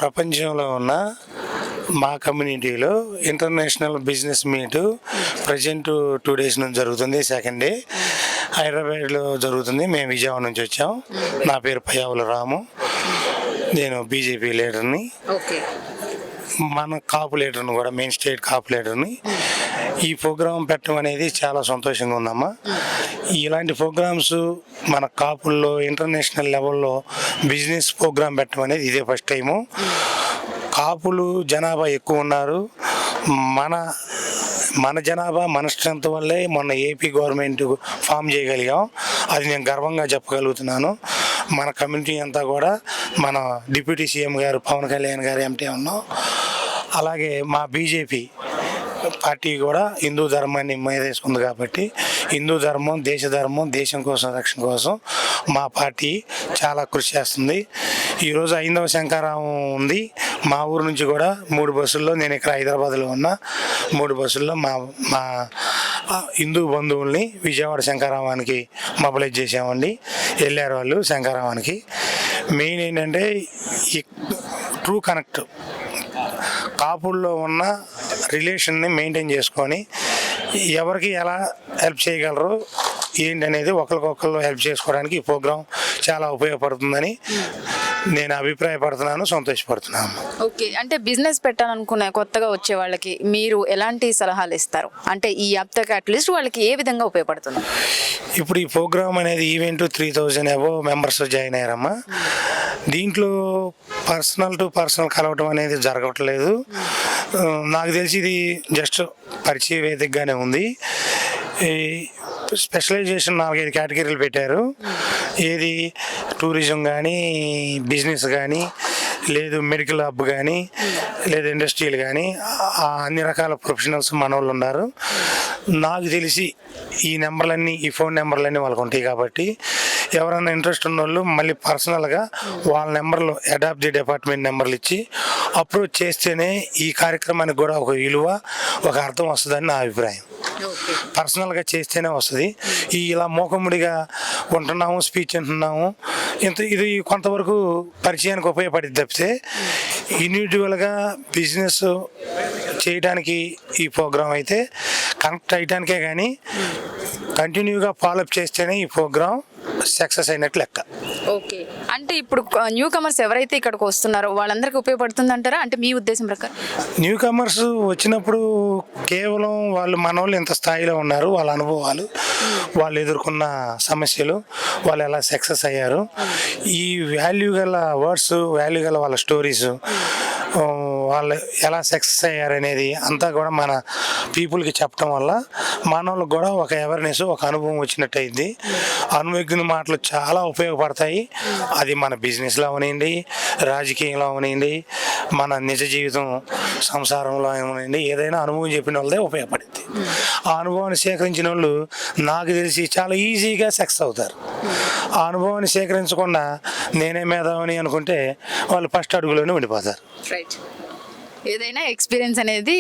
ప్రపంచంలో ఉన్న మా కమ్యూనిటీలో international business meet present 2 days నుంచి జరుగుతుంది. సెకండ్ డే హైదరాబాద్లో జరుగుతుంది. మేము విజయవాడ నుంచి వచ్చాం. నా పేరు పయ్యావుల రాము. నేను బీజేపీ లీడర్ని. మన కాపు లీడర్ని కూడా, మెయిన్ స్టేట్ కాపు లీడర్ని. ఈ ప్రోగ్రాం పెట్టడం అనేది చాలా సంతోషంగా ఉందమ్మా. ఇలాంటి ప్రోగ్రామ్స్ మన కాపుల్లో ఇంటర్నేషనల్ లెవెల్లో బిజినెస్ ప్రోగ్రాం పెట్టడం అనేది ఇదే ఫస్ట్ టైము. కాపులు జనాభా ఎక్కువ ఉన్నారు. మన జనాభా మన స్ట్రెంత్ వల్లే మొన్న ఏపీ గవర్నమెంట్ ఫామ్ చేయగలిగాం. అది నేను గర్వంగా చెప్పగలుగుతున్నాను. మన కమ్యూనిటీ అంతా కూడా మన డిప్యూటీ సీఎం గారు పవన్ కళ్యాణ్ గారు ఎంటే ఉన్నాం. అలాగే మా బీజేపీ పార్టీ కూడా హిందూ ధర్మాన్ని మేదేసుకుంది కాబట్టి హిందూ ధర్మం, దేశం కోసం, రక్షణ కోసం మా పార్టీ చాలా కృషి చేస్తుంది. ఈరోజు 5వ శంఖారావం ఉంది. మా ఊరు నుంచి కూడా 3 బస్సుల్లో, నేను ఇక్కడ హైదరాబాద్లో ఉన్న 3 బస్సుల్లో మా హిందూ బంధువుల్ని విజయవాడ శంఖారావానికి మొబిలైజ్ చేసామండి. వెళ్ళారు వాళ్ళు శంఖారావానికి. మెయిన్ ఏంటంటే ఈ ట్రూ కనెక్ట్ కాపుల్లో ఉన్న రిలేషన్ని మెయింటైన్ చేసుకొని ఎవరికి ఎలా హెల్ప్ చేయగలరు ఏంటనేది ఒకరికొకరు హెల్ప్ చేసుకోవడానికి ఈ ప్రోగ్రాం చాలా ఉపయోగపడుతుందని నేను అభిప్రాయపడుతున్నాను, సంతోషపడుతున్నాను. ఓకే, అంటే బిజినెస్ పెట్టాలనుకునే కొత్తగా వచ్చే వాళ్ళకి మీరు ఎలాంటి సలహాలు ఇస్తారు? అంటే ఈ యాప్తో అట్లీస్ట్ వాళ్ళకి ఏ విధంగా ఉపయోగపడుతుంది? ఇప్పుడు ఈ ప్రోగ్రామ్ అనేది ఈవెంట్ 3000 అబోవ్ మెంబర్స్ జాయిన్ అయ్యారమ్మా. దీంట్లో పర్సనల్ టు పర్సనల్ కలవటం అనేది జరగట్లేదు. నాకు తెలిసి ఇది జస్ట్ పరిచయ వేదికగానే ఉంది. ఈ స్పెషలైజేషన్ 4-5 కేటగిరీలు పెట్టారు. ఏది టూరిజం కానీ, బిజినెస్ కానీ, లేదు మెడికల్ హబ్ కానీ, లేదు ఇండస్ట్రియల్ కానీ, అన్ని రకాల ప్రొఫెషనల్స్ మన వాళ్ళు ఉన్నారు. నాకు తెలిసి ఈ నెంబర్లన్నీ, ఈ ఫోన్ నెంబర్లన్నీ వాళ్ళకు ఉంటాయి కాబట్టి ఎవరైనా ఇంట్రెస్ట్ ఉన్న వాళ్ళు మళ్ళీ పర్సనల్గా వాళ్ళ నెంబర్లు హెడ్ ఆఫ్ ది డిపార్ట్మెంట్ నెంబర్లు ఇచ్చి అప్రోచ్ చేస్తేనే ఈ కార్యక్రమానికి కూడా ఒక విలువ, ఒక అర్థం వస్తుందని నా అభిప్రాయం. పర్సనల్గా చేస్తేనే వస్తుంది. ఇలా మూకముడిగా ఉంటున్నాము, స్పీచ్ అంటున్నాము, ఇది కొంతవరకు పరిచయానికి ఉపయోగపడింది తప్పితే ఇండివిజువల్గా బిజినెస్ చేయడానికి ఈ ప్రోగ్రాం అయితే కనెక్ట్ అయ్యడానికే కానీ కంటిన్యూగా ఫాలోఅప్ చేస్తేనే ఈ ప్రోగ్రాం సక్సెస్ అయినట్లు లెక్క. ఓకే, అంటే ఇప్పుడు న్యూ కమర్స్ ఎవరైతే ఇక్కడికి వస్తున్నారో వాళ్ళందరికీ ఉపయోగపడుతుంది అంటారా? అంటే మీ ఉద్దేశం ప్రకారం న్యూ కమర్స్ వచ్చినప్పుడు కేవలం మన వాళ్ళు ఎంత స్థాయిలో ఉన్నారు, వాళ్ళ అనుభవాలు, వాళ్ళు ఎదుర్కొన్న సమస్యలు, వాళ్ళు ఎలా సక్సెస్ అయ్యారు, ఈ వాల్యూ గల వర్డ్స్, వాల్యూ గల వాళ్ళ స్టోరీస్, వాళ్ళు ఎలా సక్సెస్ అయ్యారనేది అంతా కూడా మన పీపుల్కి చెప్పడం వల్ల మనోళ్ళకి కూడా ఒక అవేర్నెస్, ఒక అనుభవం వచ్చినట్టు అయింది. అనుభవించిన మాటలు చాలా ఉపయోగపడతాయి. అది మన బిజినెస్లో అవనండి, రాజకీయంలో అవనండి, మన నిజ జీవితం సంసారంలో అవనండి, ఏదైనా అనుభవం చెప్పిన వాళ్ళదే ఉపయోగపడింది. ఆ అనుభవాన్ని సేకరించిన వాళ్ళు నాకు తెలిసి చాలా ఈజీగా సక్సెస్ అవుతారు. ఆ అనుభవాన్ని సేకరించకుండా నేనే మేధావని అనుకుంటే వాళ్ళు ఫస్ట్ అడుగులోనే ఉండిపోతారు. రైట్, ఏదైనా ఎక్స్పీరియన్స్ అనేది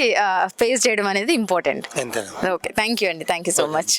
ఫేస్ చేయడం అనేది ఇంపార్టెంట్. అంతే. ఓకే, థ్యాంక్ యూ అండి, థ్యాంక్ యూ సో మచ్.